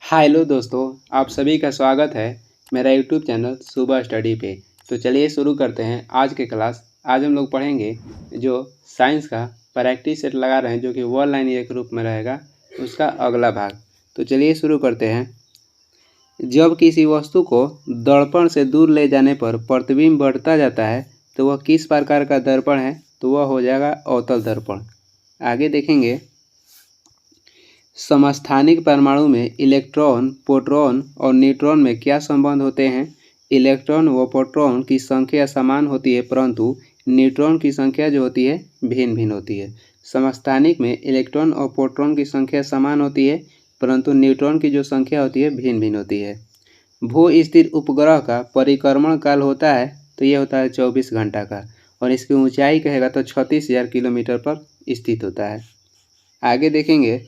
Hello दोस्तों, आप सभी का स्वागत है मेरा यूट्यूब चैनल सुबह स्टडी पे। तो चलिए शुरू करते हैं आज के क्लास। आज हम लोग पढ़ेंगे जो साइंस का प्रैक्टिस सेट लगा रहे हैं, जो कि वन लाइन एक रूप में रहेगा, उसका अगला भाग। तो चलिए शुरू करते हैं। जब किसी वस्तु को दर्पण से दूर ले जाने पर प्रतिबिंब बढ़ता जाता है तो वह किस प्रकार का दर्पण है? तो वह हो जाएगा अवतल दर्पण। आगे देखेंगे, समस्थानिक परमाणु में इलेक्ट्रॉन, प्रोटॉन और न्यूट्रॉन में क्या संबंध होते हैं? इलेक्ट्रॉन व प्रोटॉन की संख्या समान होती है, परंतु न्यूट्रॉन की संख्या जो होती है भिन्न भिन्न होती है। समस्थानिक में इलेक्ट्रॉन और प्रोटॉन की संख्या समान होती है, परंतु न्यूट्रॉन की जो संख्या होती है भिन्न भिन्न होती है। भू स्थिर उपग्रह का परिक्रमण काल होता है तो ये होता है 24 घंटा का, और इसकी ऊंचाई कहेगा तो 36,000 किलोमीटर पर स्थित होता है। आगे देखेंगे,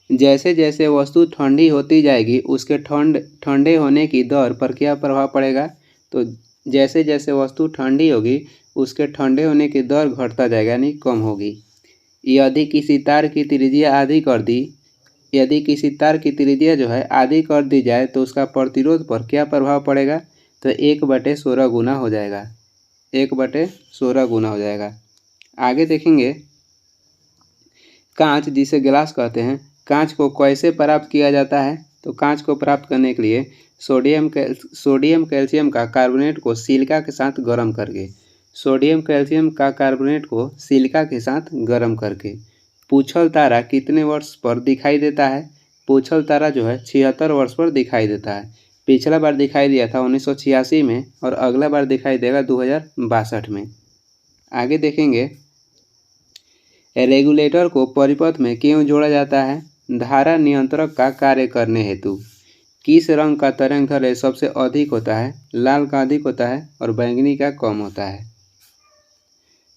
जैसे जैसे वस्तु ठंडी होती जाएगी उसके ठंडे होने की दर पर क्या प्रभाव पड़ेगा? तो जैसे जैसे वस्तु ठंडी होगी उसके ठंडे होने की दर घटता जाएगा, यानी कम होगी। यदि किसी तार की त्रिज्या जो है आधी कर दी जाए तो उसका प्रतिरोध पर क्या प्रभाव पड़ेगा? तो 1/16 गुना हो जाएगा। 1/16 गुना हो जाएगा। आगे देखेंगे, कांच जिसे गिलास कहते हैं, कांच को कैसे प्राप्त किया जाता है? तो कांच को प्राप्त करने के लिए सोडियम कैल्शियम का कार्बोनेट को सिलिका के साथ गर्म करके पूछल तारा कितने वर्ष पर दिखाई देता है? पूछल तारा जो है 76 वर्ष पर दिखाई देता है। पिछला बार दिखाई दिया था 1986 में और अगला बार दिखाई देगा 2062 में। आगे देखेंगे, रेगुलेटर को परिपथ में क्यों जोड़ा जाता है? धारा नियंत्रक का कार्य करने हेतु। किस रंग का तरंग दैर्ध्य सबसे अधिक होता है? लाल का अधिक होता है और बैंगनी का कम होता है।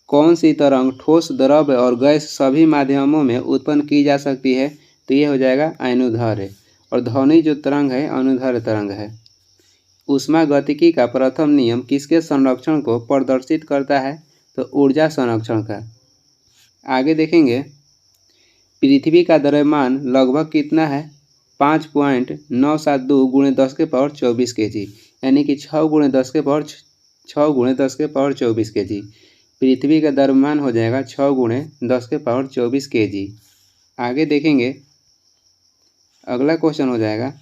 कौन सी तरंग ठोस, द्रव्य और गैस सभी माध्यमों में उत्पन्न की जा सकती है? तो ये हो जाएगा अनुदैर्ध्य। और ध्वनि जो तरंग है अनुदैर्ध्य तरंग है। ऊष्मागतिकी का प्रथम नियम किसके संरक्षण को प्रदर्शित करता है? तो ऊर्जा संरक्षण का। आगे देखेंगे, पृथ्वी का द्रव्यमान लगभग कितना है? 5.972 × 10⁻24 kg, यानी कि 6 × 10⁻24 kg। पृथ्वी का द्रव्यमान हो जाएगा 6 × 10⁻24 kg। आगे देखेंगे, अगला क्वेश्चन हो जाएगा,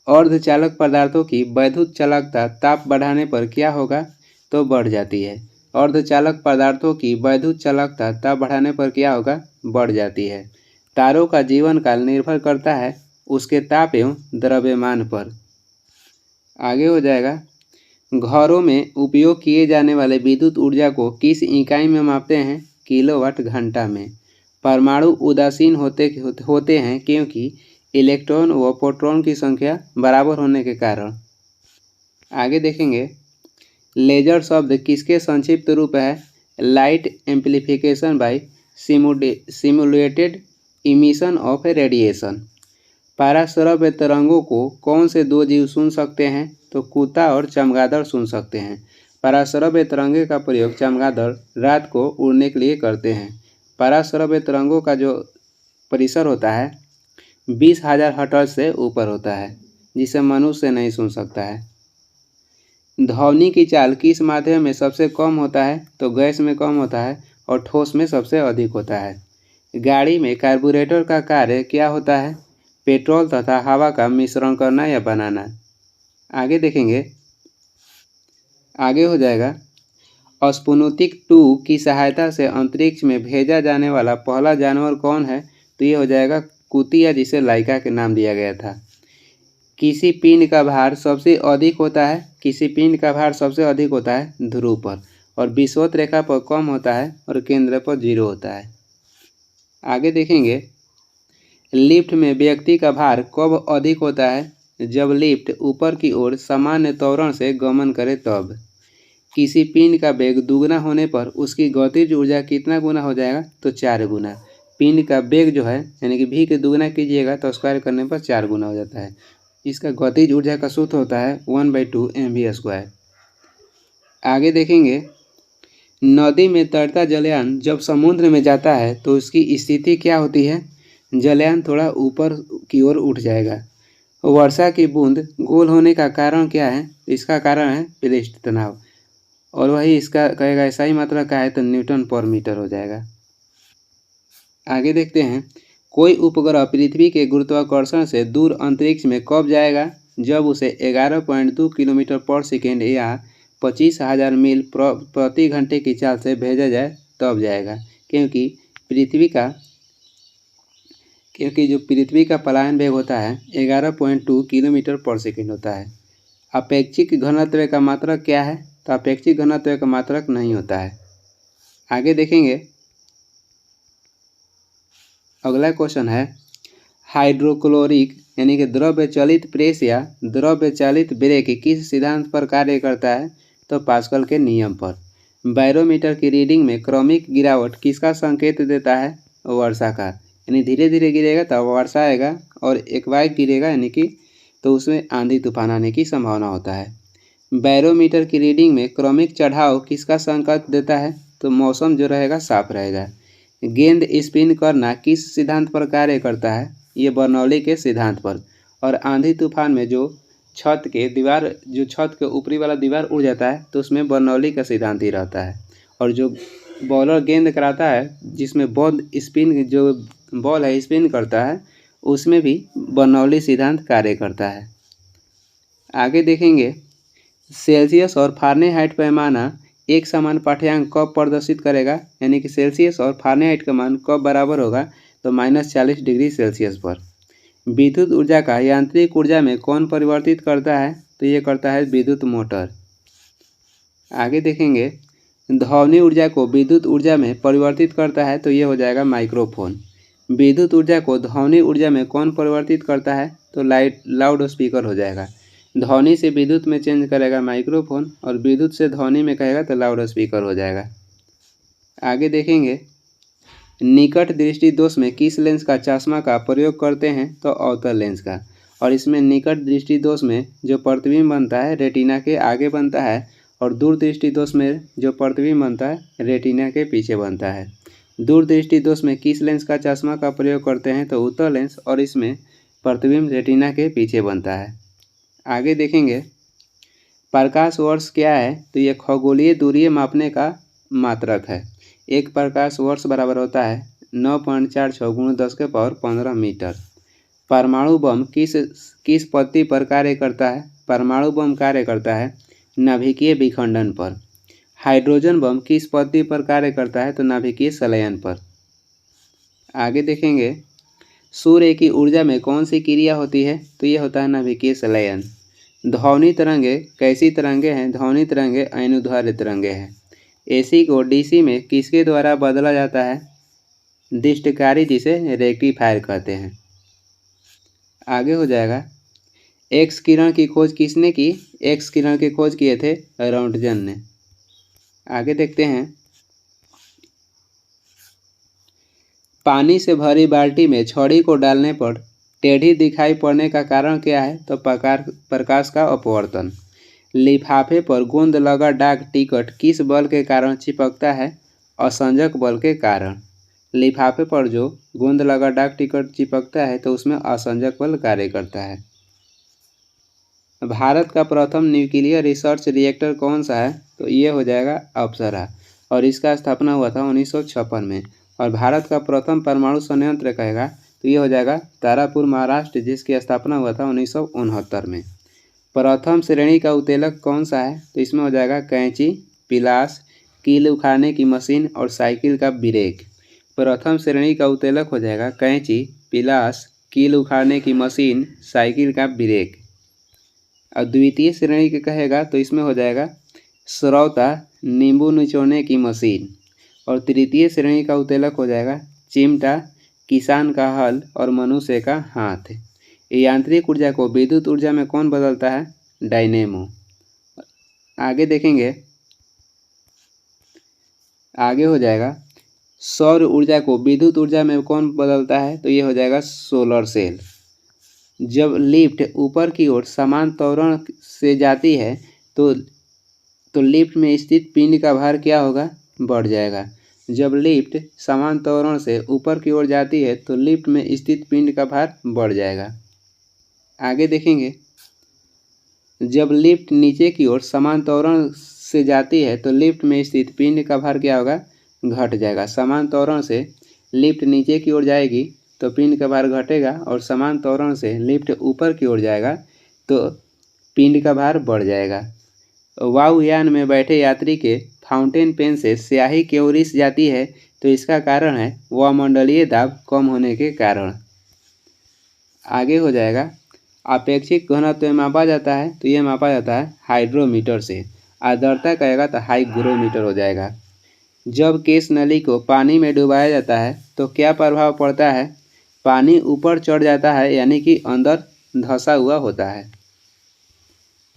अर्धचालक पदार्थों की वैद्युत चालकता ताप बढ़ाने पर क्या होगा? तो बढ़ जाती है। अर्धचालक पदार्थों की वैद्युत चालकता ताप बढ़ाने पर क्या होगा? बढ़ जाती है। तारों का जीवन काल निर्भर करता है उसके ताप एवं द्रव्यमान पर। आगे हो जाएगा, घरों में उपयोग किए जाने वाले विद्युत ऊर्जा को किस इकाई में मापते हैं? किलोवाट घंटा में। परमाणु उदासीन होते हैं क्योंकि इलेक्ट्रॉन व प्रोटॉन की संख्या बराबर होने के कारण। आगे देखेंगे, लेजर शब्द किसके संक्षिप्त रूप है? Light amplification by stimulated emission of radiation. पराश्रव्य तरंगों को कौन से दो जीव सुन सकते हैं? तो कुत्ता और चमगादड़ सुन सकते हैं। पराश्रव्य तरंगे का प्रयोग चमगादड़ रात को उड़ने के लिए करते हैं। पराश्रव्य तरंगों का जो परिसर होता है 20,000 हर्ट्ज से ऊपर होता है, जिसे मनुष्य नहीं सुन सकता है। ध्वनि की चाल किस माध्यम में सबसे कम होता है? तो गैस में कम होता है और ठोस में सबसे अधिक होता है। गाड़ी में कार्बोरेटर का कार्य क्या होता है? पेट्रोल तथा हवा का मिश्रण करना या बनाना। आगे देखेंगे, आगे हो जाएगा, स्पुतनिक 2 की सहायता से अंतरिक्ष में भेजा जाने वाला पहला जानवर कौन है? तो ये हो जाएगा कुतिया, जिसे लाइका के नाम दिया गया था। किसी पिंड का भार सबसे अधिक होता है ध्रुव पर, और विषुवत रेखा पर कम होता है और केंद्र पर 0 होता है। आगे देखेंगे, लिफ्ट में व्यक्ति का भार कब अधिक होता है? जब लिफ्ट ऊपर की ओर सामान्य त्वरण से गमन करे तब। किसी पिंड का वेग दुगना होने पर उसकी गतिज ऊर्जा कितना गुना हो जाएगा? तो 4 गुना। पिंड का वेग जो है यानी कि v के दुगना कीजिएगा तो स्क्वायर करने पर 4 गुना हो जाता है। इसका गतिज ऊर्जा का सूत्र होता है 1/2 mv²। आगे देखेंगे, नदी में तैरता जलयान जब समुद्र में जाता है तो उसकी स्थिति क्या होती है? जलयान थोड़ा ऊपर की ओर उठ जाएगा। वर्षा की बूंद गोल होने का कारण क्या है? इसका कारण है पृष्ठ तनाव, और वही इसका कहेगा ऐसा ही मात्रा का है तो न्यूटन पर मीटर हो जाएगा। आगे देखते हैं, कोई उपग्रह पृथ्वी के गुरुत्वाकर्षण से दूर अंतरिक्ष में कब जाएगा? जब उसे 11.2 किलोमीटर पर सेकेंड या 25,000 मील प्रति घंटे की चाल से भेजा जाए तब जाएगा, क्योंकि जो पृथ्वी का पलायन वेग होता है 11.2 किलोमीटर पर सेकेंड होता है। अपेक्षिक घनत्व का मात्रक क्या है? तो अपेक्षिक घनत्व का मात्रक नहीं होता है। आगे देखेंगे, अगला क्वेश्चन है, हाइड्रोक्लोरिक यानी कि द्रव्य चालित प्रेस या द्रव्य चालित ब्रेक किस सिद्धांत पर कार्य करता है? तो पास्कल के नियम पर। बैरोमीटर की रीडिंग में क्रमिक गिरावट किसका संकेत देता है? वर्षा का, यानी धीरे धीरे गिरेगा तब वर्षा आएगा, और एक बार गिरेगा यानी कि तो उसमें आंधी तूफान आने की संभावना होता है। बैरोमीटर की रीडिंग में क्रमिक चढ़ाव किसका संकेत देता है? तो मौसम जो रहेगा साफ रहेगा। गेंद स्पिन करना किस सिद्धांत पर कार्य करता है? ये बर्नौली के सिद्धांत पर। और आंधी तूफान में जो छत के ऊपरी वाला दीवार उड़ जाता है तो उसमें बर्नौली का सिद्धांत ही रहता है। और जो बॉलर गेंद कराता है, जिसमें बॉल है स्पिन करता है, उसमें भी बर्नौली सिद्धांत कार्य करता है। आगे देखेंगे, सेल्सियस और फारेनहाइट पैमाना एक समान पाठ्यांक कब प्रदर्शित करेगा? यानी कि सेल्सियस और फारेनहाइट का मान कब बराबर होगा? तो -40 डिग्री सेल्सियस पर। विद्युत ऊर्जा का यांत्रिक ऊर्जा में कौन परिवर्तित करता है? तो ये करता है विद्युत मोटर। आगे देखेंगे, ध्वनि ऊर्जा को विद्युत ऊर्जा में परिवर्तित करता है तो ये हो जाएगा माइक्रोफोन। विद्युत ऊर्जा को ध्वनि ऊर्जा में कौन परिवर्तित करता है? तो लाउड स्पीकर हो जाएगा। ध्वनि से विद्युत में चेंज करेगा माइक्रोफोन, और विद्युत से ध्वनि में कहेगा तो लाउड स्पीकर हो जाएगा। आगे देखेंगे, निकट दृष्टि दोष में किस लेंस का चश्मा का प्रयोग करते हैं? तो अवतल लेंस का। और इसमें निकट दृष्टि दोष में जो प्रतिबिंब बनता है रेटिना के आगे बनता है, और दूर दृष्टि दोष में जो प्रतिबिंब बनता है रेटिना के पीछे बनता है। दूर दृष्टि दोष में किस लेंस का चश्मा का प्रयोग करते हैं? तो उत्तल लेंस, और इसमें प्रतिबिंब रेटिना के पीछे बनता है। आगे देखेंगे, प्रकाश वर्ष क्या है? तो ये खगोलीय दूरी मापने का मात्रक है। एक प्रकाश वर्ष बराबर होता है 9.46 × 10⁻15 मीटर। परमाणु बम किस पद्धति पर कार्य करता है? परमाणु बम कार्य करता है नाभिकीय विखंडन पर। हाइड्रोजन बम किस पद्धति पर कार्य करता है? तो नाभिकीय संलयन पर। आगे देखेंगे, सूर्य की ऊर्जा में कौन सी क्रिया होती है? तो ये होता है नाभिकीय संलयन। ध्वनि तरंगे कैसी तरंगे हैं? ध्वनि तरंगे अनुदैर्ध्य तरंगे हैं। एसी को डीसी में किसके द्वारा बदला जाता है? दृष्टिकारी, जिसे रेक्टिफायर कहते हैं। आगे हो जाएगा, एक्स किरण की खोज किसने की? एक्स किरण की खोज किए थे रोंटगन ने। आगे देखते हैं, पानी से भरी बाल्टी में छड़ी को डालने पर टेढ़ी दिखाई पड़ने का कारण क्या है? तो प्रकाश का अपवर्तन। लिफाफे पर गोंद लगा डाक टिकट किस बल के कारण चिपकता है? असंजक बल के कारण। लिफाफे पर जो गोंद लगा डाक टिकट चिपकता है तो उसमें असंजक बल कार्य करता है। भारत का प्रथम न्यूक्लियर रिसर्च रिएक्टर कौन सा है? तो ये हो जाएगा अप्सरा, और इसका स्थापना हुआ था 1956 में। और भारत का प्रथम परमाणु संयंत्र कहेगा तो ये हो जाएगा तारापुर महाराष्ट्र, जिसकी स्थापना हुआ था 1969 में। प्रथम श्रेणी का उत्तेलक कौन सा है? तो इसमें हो जाएगा कैंची, पिलास, कील उखाड़ने की मशीन और साइकिल का ब्रेक। प्रथम श्रेणी का उत्तेलक हो जाएगा कैंची, पिलास, कील उखाड़ने की मशीन, साइकिल का ब्रेक। और द्वितीय श्रेणी के कहेगा तो इसमें हो जाएगा श्रौता, नींबू निचोड़ने की मशीन। और तृतीय श्रेणी का उत्तेलक हो जाएगा चिमटा, किसान का हल और मनुष्य का हाथ। यांत्रिक ऊर्जा को विद्युत ऊर्जा में कौन बदलता है? डायनेमो। आगे देखेंगे, आगे हो जाएगा, सौर ऊर्जा को विद्युत ऊर्जा में कौन बदलता है? तो ये हो जाएगा सोलर सेल। जब लिफ्ट ऊपर की ओर समान त्वरण से जाती है तो लिफ्ट में स्थित पिंड का भार क्या होगा? बढ़ जाएगा। जब लिफ्ट समान त्वरण से ऊपर की ओर जाती है तो लिफ्ट में स्थित पिंड का भार बढ़ जाएगा। आगे देखेंगे, जब लिफ्ट नीचे की ओर समान त्वरण से जाती है तो लिफ्ट में स्थित पिंड का भार क्या होगा, घट जाएगा। समान त्वरण से लिफ्ट नीचे की ओर जाएगी तो पिंड का भार घटेगा, और समान त्वरण से लिफ्ट ऊपर की ओर जाएगा तो पिंड का भार बढ़ जाएगा। वायुयान में बैठे यात्री के फाउंटेन पेन से स्याही क्यों रिस जाती है, तो इसका कारण है वायुमंडलीय दाब कम होने के कारण। आगे हो जाएगा, आपेक्षिक घनत्व मापा जाता है तो यह मापा जाता है हाइड्रोमीटर से। आर्द्रता कहेगा तो हाइग्रोमीटर हो जाएगा। जब केस नली को पानी में डुबाया जाता है तो क्या प्रभाव पड़ता है, पानी ऊपर चढ़ जाता है यानी कि अंदर धंसा हुआ होता है।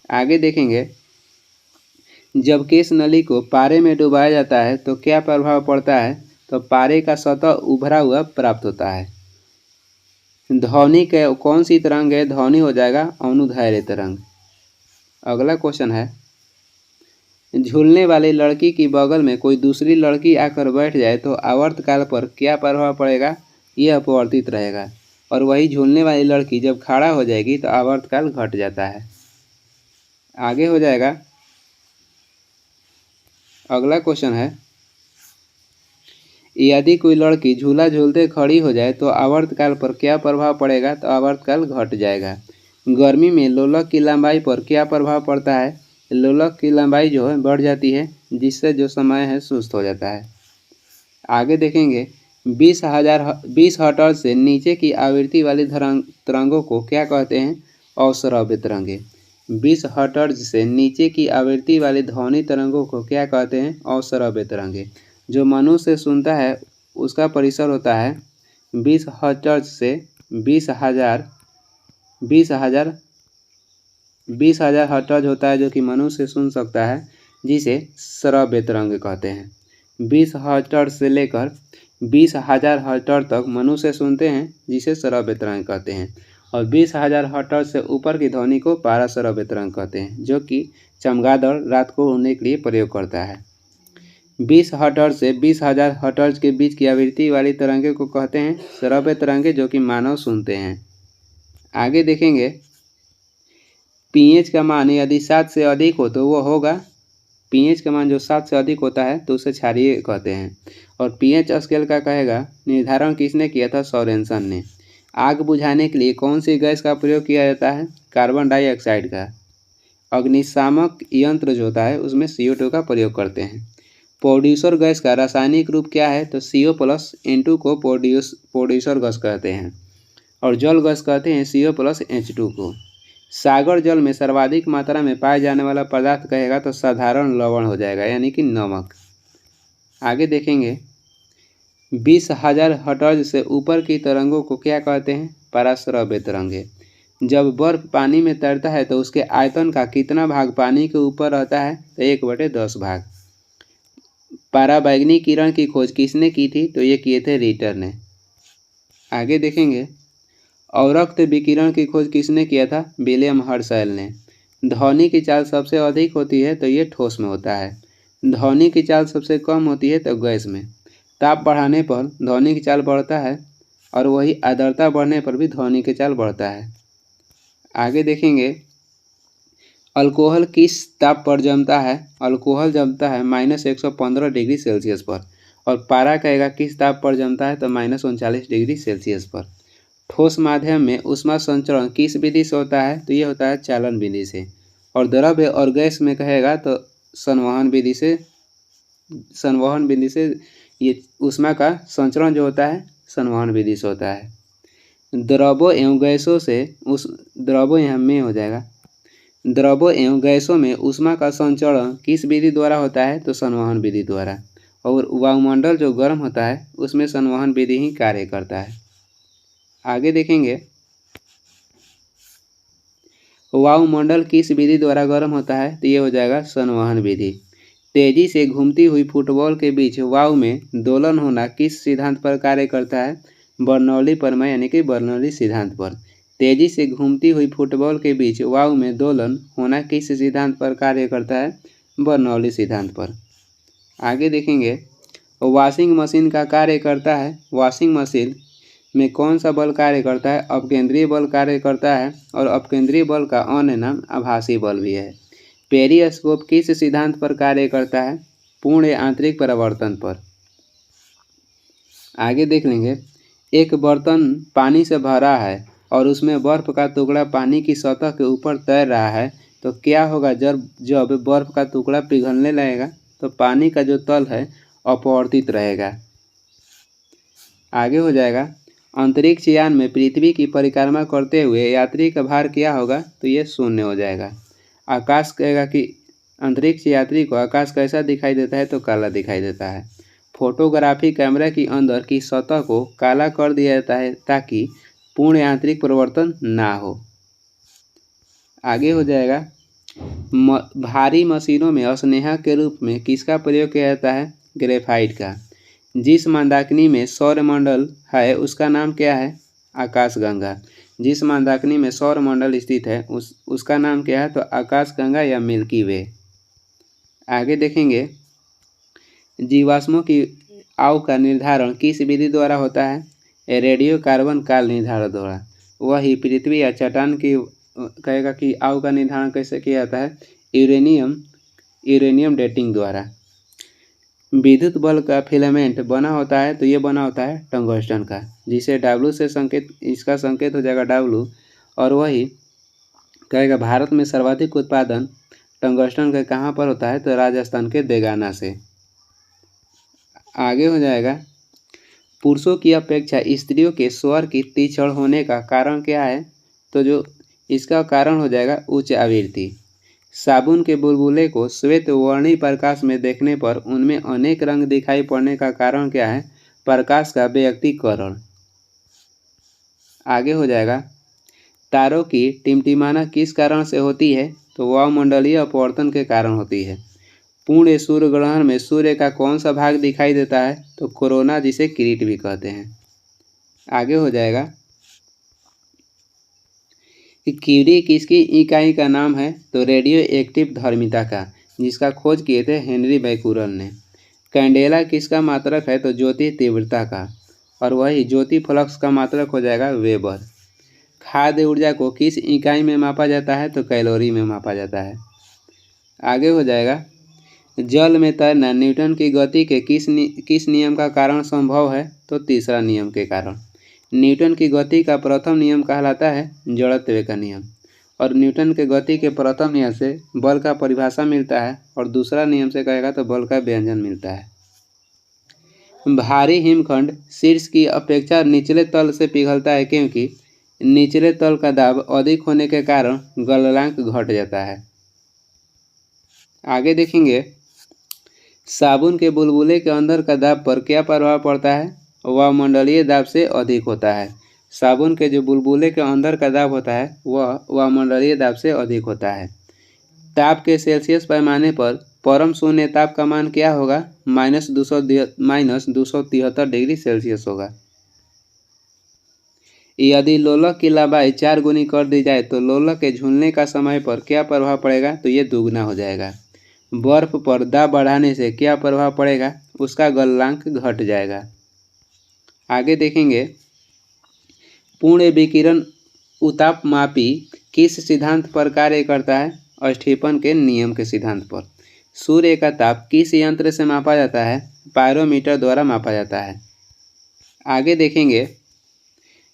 आगे देखेंगे, जब केस नली को पारे में डुबाया जाता है तो क्या प्रभाव पड़ता है, तो पारे का सतह उभरा हुआ प्राप्त होता है। ध्वनि के कौन सी तरंग है, ध्वनि हो जाएगा अनुदैर्घ्य तरंग। अगला क्वेश्चन है, झूलने वाली लड़की की बगल में कोई दूसरी लड़की आकर बैठ जाए तो आवर्तकाल पर क्या प्रभाव पड़ेगा, यह अपवर्तित रहेगा। और वही झूलने वाली लड़की जब खड़ा हो जाएगी तो आवर्तकाल घट जाता है। आगे हो जाएगा, अगला क्वेश्चन है, यदि कोई लड़की झूला झूलते खड़ी हो जाए तो आवर्तकाल पर क्या प्रभाव पड़ेगा, तो आवर्तकाल घट जाएगा। गर्मी में लोलक की लंबाई पर क्या प्रभाव पड़ता है, लोलक की लंबाई जो है बढ़ जाती है, जिससे जो समय है सुस्त हो जाता है। आगे देखेंगे, 20 हर्ट्ज से नीचे की आवृत्ति वाली तरंगों को क्या कहते हैं, अश्रव्य तरंगे। 20 हर्ट्ज से नीचे की आवृत्ति वाली ध्वनि तरंगों को क्या कहते हैं, अश्रव्य तरंगे। जो मनुष्य सुनता है उसका परिसर होता है 20 हर्ट्ज से 20,000 हर्ट्ज होता है, जो कि मनुष्य सुन सकता है, जिसे श्रव्य तरंग कहते हैं। 20 हर्ट्ज से लेकर 20,000 हर्ट्ज तक मनुष्य सुनते हैं, जिसे श्रव्य तरंग कहते हैं। और 20,000 हर्ट्ज से ऊपर की ध्वनि को पाराश्रव्य तरंग कहते हैं, जो कि चमगादड़ रात को उड़ने के लिए प्रयोग करता है। 20 हर्ट्ज से 20,000 हर्ट्ज के बीच की आवृत्ति वाली तरंगे को कहते हैं श्रव्य तरंगे, जो कि मानव सुनते हैं। आगे देखेंगे, पीएच का मान यदि 7 से अधिक हो तो वो होगा, पीएच का मान जो 7 से अधिक होता है तो उसे क्षारीय कहते हैं। और पीएच स्केल का कहेगा निर्धारण किसने किया था, सोरेनसन ने। आग बुझाने के लिए कौन सी गैस का प्रयोग किया जाता है, कार्बन डाइऑक्साइड का। अग्निशामक यंत्र जो होता है उसमें CO2 का प्रयोग करते हैं। प्रोड्यूसर गैस का रासायनिक रूप क्या है, तो CO+N2 को प्रोड्यूसर गैस कहते हैं। और जल गैस कहते हैं CO+H2 को। सागर जल में सर्वाधिक मात्रा में पाए जाने वाला पदार्थ कहेगा तो साधारण लवण हो जाएगा, यानी कि नमक। आगे देखेंगे, 20,000 हर्ट्ज से ऊपर की तरंगों को क्या कहते हैं, पराश्रव्य तरंगे। जब बर्फ पानी में तैरता है तो उसके आयतन का कितना भाग पानी के ऊपर रहता है, तो 1/10 भाग। पराबैंगनी किरण की खोज किसने की थी, तो ये किए थे रिटर ने। आगे देखेंगे, अवरक्त विकिरण की खोज किसने किया था, विलियम हर्शेल ने। ध्वनि की चाल सबसे अधिक होती है तो ये ठोस में होता है। ध्वनि की चाल सबसे कम होती है तो गैस में। ताप बढ़ाने पर ध्वनि की चाल बढ़ता है, और वही आर्द्रता बढ़ने पर भी ध्वनि की चाल बढ़ता है। आगे देखेंगे, अल्कोहल किस ताप पर जमता है, अल्कोहल जमता है -115 डिग्री सेल्सियस पर। और पारा कहेगा किस ताप पर जमता है, तो -39 डिग्री सेल्सियस पर। ठोस माध्यम में ऊष्मा संचरण किस विधि से होता है, तो ये होता है चालन विधि से। और द्रव्य और गैस में कहेगा तो संवहन विधि से ये ऊष्मा का संचरण जो होता है संवहन विधि से होता है। द्रवों एवं गैसों से द्रवों यहाँ में हो जाएगा, द्रवों एवं गैसों में ऊष्मा का संचरण किस विधि द्वारा होता है, तो संवहन विधि द्वारा। और वायुमंडल जो गर्म होता है उसमें संवहन विधि ही कार्य करता है। आगे देखेंगे, वायुमंडल किस विधि द्वारा गर्म होता है, तो ये हो जाएगा संवहन विधि। तेजी से घूमती हुई फुटबॉल के बीच वायु में दोलन होना किस सिद्धांत पर कार्य करता है, बर्नौली प्रमेय यानी कि बर्नौली सिद्धांत पर। तेजी से घूमती हुई फुटबॉल के बीच वायु में दोलन होना किस सिद्धांत पर कार्य करता है, बर्नौली सिद्धांत पर। आगे देखेंगे, वॉशिंग मशीन का कार्य करता है। वॉशिंग मशीन में कौन सा बल कार्य करता है? अपकेंद्रीय बल कार्य करता है और अपकेंद्रीय बल का अन्य नाम आभासी बल भी है। पेरिस्कोप किस सिद्धांत पर कार्य करता है? पूर्ण आंतरिक परावर्तन पर। आगे देख लेंगे, एक बर्तन पानी से भरा है और उसमें बर्फ का टुकड़ा पानी की सतह के ऊपर तैर रहा है, तो क्या होगा? जब बर्फ का टुकड़ा पिघलने लगेगा तो पानी का जो तल है अपवर्तित रहेगा। आगे हो जाएगा, अंतरिक्ष यान में पृथ्वी की परिक्रमा करते हुए यात्री का भार क्या होगा? तो ये शून्य हो जाएगा। आकाश कहेगा कि अंतरिक्ष यात्री को आकाश कैसा दिखाई देता है? तो काला दिखाई देता है। फोटोग्राफी कैमरा की अंदर की सतह को काला कर दिया जाता है ताकि पूर्ण आंतरिक परिवर्तन ना हो। आगे हो जाएगा, भारी मशीनों में स्नेहा के रूप में किसका प्रयोग किया जाता है? ग्रेफाइट का। जिस मंदाकिनी में सौरमंडल है उसका नाम क्या है? आकाशगंगा। जिस मंदाकिनी में सौरमंडल स्थित है उसका नाम क्या है? तो आकाशगंगा या मिल्की वे। आगे देखेंगे, जीवाश्मों की आयु का निर्धारण किस विधि द्वारा होता है? रेडियो कार्बन काल निर्धारण द्वारा। वही पृथ्वी या चट्टान की कहेगा कि आयु का निर्धारण कैसे किया जाता है? यूरेनियम डेटिंग द्वारा। विद्युत बल्ब का फिलामेंट बना होता है, तो ये बना होता है टंगस्टन का, जिसे W से संकेत, इसका संकेत हो जाएगा W। और वही कहेगा भारत में सर्वाधिक उत्पादन टंगस्टन का कहाँ पर होता है? तो राजस्थान के देगाना से। आगे हो जाएगा, पुरुषों की अपेक्षा स्त्रियों के स्वर की तीक्ष्ण होने का कारण क्या है? तो जो इसका कारण हो जाएगा उच्च आवृत्ति। साबुन के बुलबुले को श्वेत वर्णी प्रकाश में देखने पर उनमें अनेक रंग दिखाई पड़ने का कारण क्या है? प्रकाश का व्यक्तीकरण। आगे हो जाएगा, तारों की टिमटिमाना किस कारण से होती है? तो वायुमंडलीय अपवर्तन के कारण होती है। पूर्ण सूर्य ग्रहण में सूर्य का कौन सा भाग दिखाई देता है? तो कोरोना, जिसे किरीट भी कहते हैं। आगे हो जाएगा, क्यूरी किसकी इकाई का नाम है? तो रेडियो एक्टिव धर्मिता का, जिसका खोज किए थे हेनरी बैकुरल ने। कैंडेला किसका मात्रक है? तो ज्योति तीव्रता का, और वही ज्योति फ्लक्स का मात्रक हो जाएगा वेबर। खाद्य ऊर्जा को किस इकाई में मापा जाता है? तो कैलोरी में मापा जाता है। आगे हो जाएगा, जल में तैरना न्यूटन की गति के किस नियम का कारण संभव है? तो तीसरा नियम के कारण। न्यूटन की गति का प्रथम नियम कहलाता है जड़त्व का नियम, और न्यूटन के गति के प्रथम नियम से बल का परिभाषा मिलता है और दूसरा नियम से कहेगा तो बल का व्यंजन मिलता है। भारी हिमखंड शीर्ष की अपेक्षा निचले तल से पिघलता है क्योंकि निचले तल का दाब अधिक होने के कारण गलनांक घट जाता है। आगे देखेंगे, साबुन के बुलबुले के अंदर का दाब पर क्या प्रभाव पड़ता है? वायुमंडलीय दाब से अधिक होता है। साबुन के जो बुलबुले के अंदर का दाब होता है वह वायुमंडलीय दाब से अधिक होता है। ताप के सेल्सियस पैमाने पर परम शून्य ताप का मान क्या होगा? -273 डिग्री सेल्सियस होगा। यदि लोलक की लंबाई 4 गुनी कर दी जाए तो लोलक के झूलने का समय पर क्या प्रभाव पड़ेगा? तो ये दुगना हो जाएगा। बर्फ पर दाब बढ़ाने से क्या प्रभाव पड़ेगा? उसका गलनांक घट जाएगा। आगे देखेंगे, पूर्ण विकिरण उतापमापी किस सिद्धांत पर कार्य करता है? स्टीफन के नियम के सिद्धांत पर। सूर्य का ताप किस यंत्र से मापा जाता है? पायरोमीटर द्वारा मापा जाता है। आगे देखेंगे,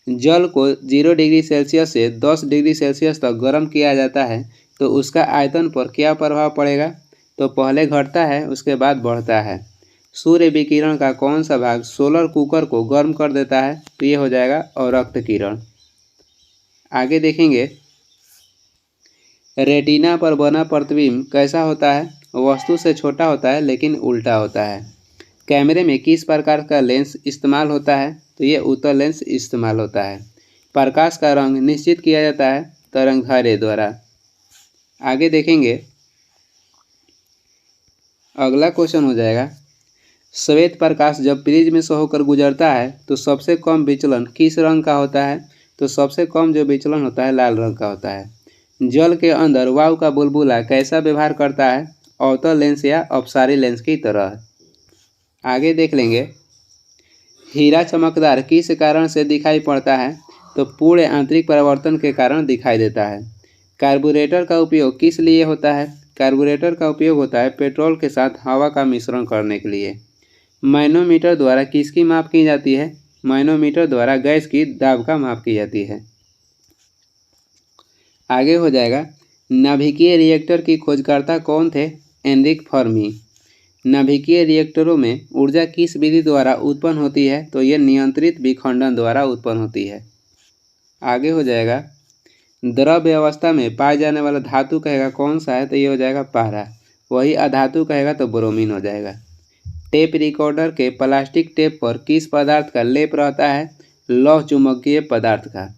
जल को 0 डिग्री सेल्सियस से 10 डिग्री सेल्सियस तक गर्म किया जाता है तो उसका आयतन पर क्या प्रभाव पड़ेगा? तो पहले घटता है उसके बाद बढ़ता है। सूर्य विकिरण का कौन सा भाग सोलर कुकर को गर्म कर देता है? तो ये हो जाएगा अवरक्त किरण। आगे देखेंगे, रेटिना पर बना प्रतिबिंब कैसा होता है? वस्तु से छोटा होता है लेकिन उल्टा होता है। कैमरे में किस प्रकार का लेंस इस्तेमाल होता है? तो ये उत्तल लेंस इस्तेमाल होता है। प्रकाश का रंग निश्चित किया जाता है तरंगदैर्ध्य द्वारा। आगे देखेंगे, अगला क्वेश्चन हो जाएगा, श्वेत प्रकाश जब प्रिज्म से होकर गुजरता है तो सबसे कम विचलन किस रंग का होता है? तो सबसे कम जो विचलन होता है लाल रंग का होता है। जल के अंदर वायु का बुलबुला कैसा व्यवहार करता है? अवतल लेंस या अपसारी लेंस की तरह। आगे देख लेंगे, हीरा चमकदार किस कारण से दिखाई पड़ता है? तो पूर्ण आंतरिक परिवर्तन के कारण दिखाई देता है। कार्बोरेटर का उपयोग किस लिए होता है? कार्बोरेटर का उपयोग होता है पेट्रोल के साथ हवा का मिश्रण करने के लिए। मैनोमीटर द्वारा किसकी माप की जाती है? मैनोमीटर द्वारा गैस की दाब का माप की जाती है। आगे हो जाएगा, नाभिकीय रिएक्टर की खोजकर्ता कौन थे? Enrico Fermi. नाभिकीय रिएक्टरों में ऊर्जा किस विधि द्वारा उत्पन्न होती है? तो ये नियंत्रित विखंडन द्वारा उत्पन्न होती है। आगे हो जाएगा, द्रव्य अवस्था में पाए जाने वाला धातु कहेगा कौन सा है? तो ये हो जाएगा पारा। वही अधातु कहेगा तो ब्रोमीन हो जाएगा। टेप रिकॉर्डर के प्लास्टिक टेप पर किस पदार्थ का लेप रहता है? लौह चुंबकीय पदार्थ का।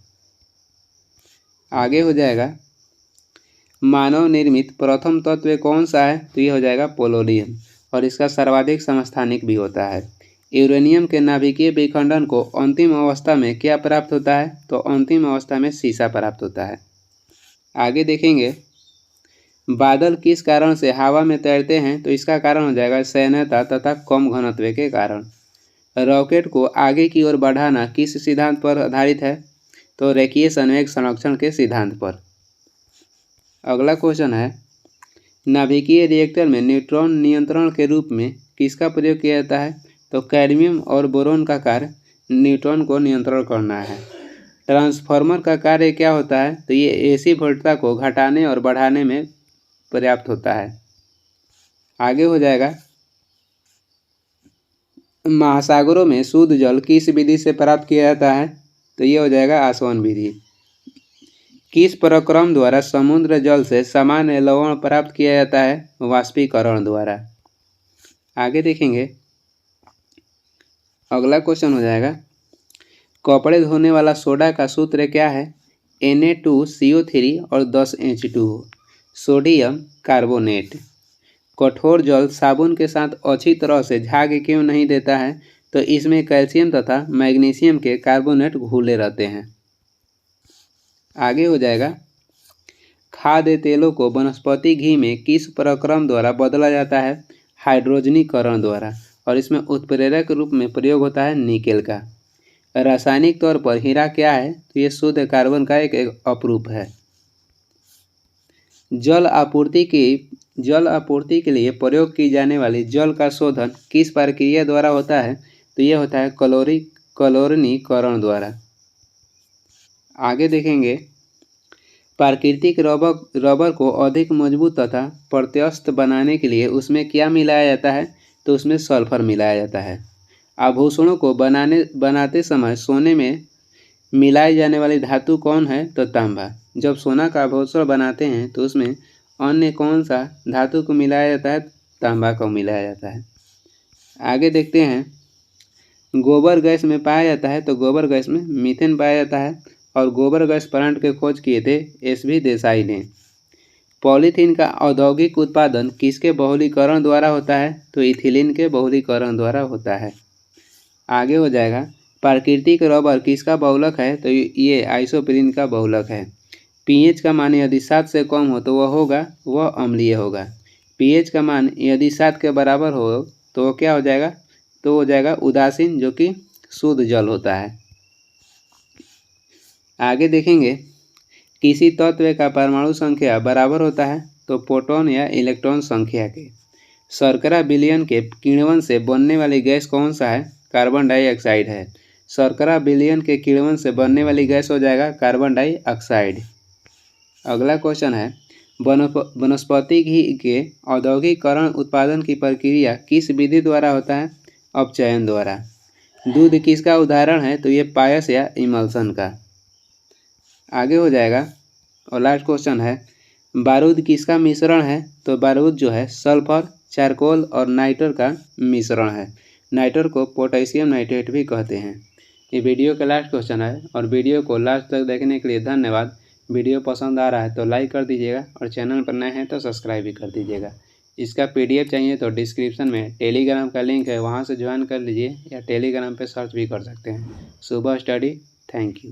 आगे हो जाएगा, मानव निर्मित प्रथम तत्व कौन सा है? तो ये हो जाएगा पोलोनियम, और इसका सर्वाधिक समस्थानिक भी होता है। यूरेनियम के नाभिकीय विखंडन को अंतिम अवस्था में क्या प्राप्त होता है? तो अंतिम अवस्था में सीसा प्राप्त होता है। आगे देखेंगे, बादल किस कारण से हवा में तैरते हैं? तो इसका कारण हो जाएगा सैन्यता तथा कम घनत्व के कारण। रॉकेट को आगे की ओर बढ़ाना किस सिद्धांत पर आधारित है? तो रेखीय संवेग संरक्षण के सिद्धांत पर। अगला क्वेश्चन है, नाभिकीय रिएक्टर में न्यूट्रॉन नियंत्रण के रूप में किसका प्रयोग किया जाता है? तो कैडमियम और बोरोन का कार्य न्यूट्रॉन को नियंत्रण करना है। ट्रांसफार्मर का कार्य क्या होता है? तो ये एसी वोल्टता को घटाने और बढ़ाने में पर्याप्त होता है। आगे हो जाएगा, महासागरों में शुद्ध जल किस विधि से प्राप्त किया जाता है? तो ये हो जाएगा आसवन विधि। किस प्रक्रम द्वारा समुद्र जल से सामान्य लवण प्राप्त किया जाता है? वाष्पीकरण द्वारा। आगे देखेंगे, अगला क्वेश्चन हो जाएगा, कपड़े धोने वाला सोडा का सूत्र क्या है? Na2CO3 और 10 H2O। Sodium carbonate. कठोर जल साबुन के साथ अच्छी तरह से झाग क्यों नहीं देता है? तो इसमें कैल्शियम तथा मैग्नीशियम के कार्बोनेट घुले रहते हैं। आगे हो जाएगा, खाद्य तेलों को वनस्पति घी में किस प्रक्रम द्वारा बदला जाता है? हाइड्रोजनीकरण द्वारा, और इसमें उत्प्रेरक रूप में प्रयोग होता है निकेल का। रासायनिक तौर पर हीरा क्या है? तो ये शुद्ध कार्बन का एक अपरूप है। जल आपूर्ति के लिए प्रयोग की जाने वाली जल का शोधन किस प्रक्रिया द्वारा होता है? तो ये होता है क्लोरीनीकरण द्वारा। आगे देखेंगे, प्राकृतिक रबर को अधिक मजबूत तथा प्रत्यास्थ बनाने के लिए उसमें क्या मिलाया जाता है? तो उसमें सल्फर मिलाया जाता है। आभूषणों को बनाते समय सोने में मिलाई जाने वाली धातु कौन है? तो तांबा। जब सोना का आभूषण बनाते हैं तो उसमें अन्य कौन सा धातु को मिलाया जाता है? तांबा को मिलाया जाता है। आगे देखते हैं, गोबर गैस में पाया जाता है तो गोबर गैस में मीथेन पाया जाता है, और गोबर गैस प्लांट के खोज किए थे SV देसाई ने। पॉलीथीन का औद्योगिक उत्पादन किसके बहुलीकरण द्वारा होता है? तो इथिलीन के बहुलीकरण द्वारा होता है। आगे हो जाएगा, प्राकृतिक रबर किसका बहुलक है? तो ये आइसोप्रीन का बहुलक है। pH का मान यदि 7 से कम हो तो वह अम्लीय होगा। pH का मान यदि 7 के बराबर हो तो क्या हो जाएगा? तो हो जाएगा उदासीन, जो कि शुद्ध जल होता है। आगे देखेंगे, किसी तत्व का परमाणु संख्या बराबर होता है तो प्रोटॉन या इलेक्ट्रॉन संख्या के। शर्करा विलयन के किण्वन से बनने वाली गैस कौन सा है? कार्बन डाइऑक्साइड है। शर्करा विलयन के किण्वन से बनने वाली गैस हो जाएगा कार्बन डाइऑक्साइड। अगला क्वेश्चन है, वनस्पति घी के औद्योगिकरण उत्पादन की प्रक्रिया किस विधि द्वारा होता है? अपचयन द्वारा। दूध किसका उदाहरण है? तो ये पायस या इमल्सन का। आगे हो जाएगा, और लास्ट क्वेश्चन है, बारूद किसका मिश्रण है? तो बारूद जो है सल्फर, चारकोल और नाइटर का मिश्रण है। नाइटर को पोटेशियम नाइट्रेट भी कहते हैं। ये वीडियो का लास्ट क्वेश्चन है, और वीडियो को लास्ट तक देखने के लिए धन्यवाद। वीडियो पसंद आ रहा है तो लाइक कर दीजिएगा, और चैनल पर नए हैं तो सब्सक्राइब भी कर दीजिएगा। इसका PDF चाहिए तो डिस्क्रिप्शन में टेलीग्राम का लिंक है, वहाँ से ज्वाइन कर लीजिए, या टेलीग्राम पे सर्च भी कर सकते हैं। सुबह स्टडी। Thank you.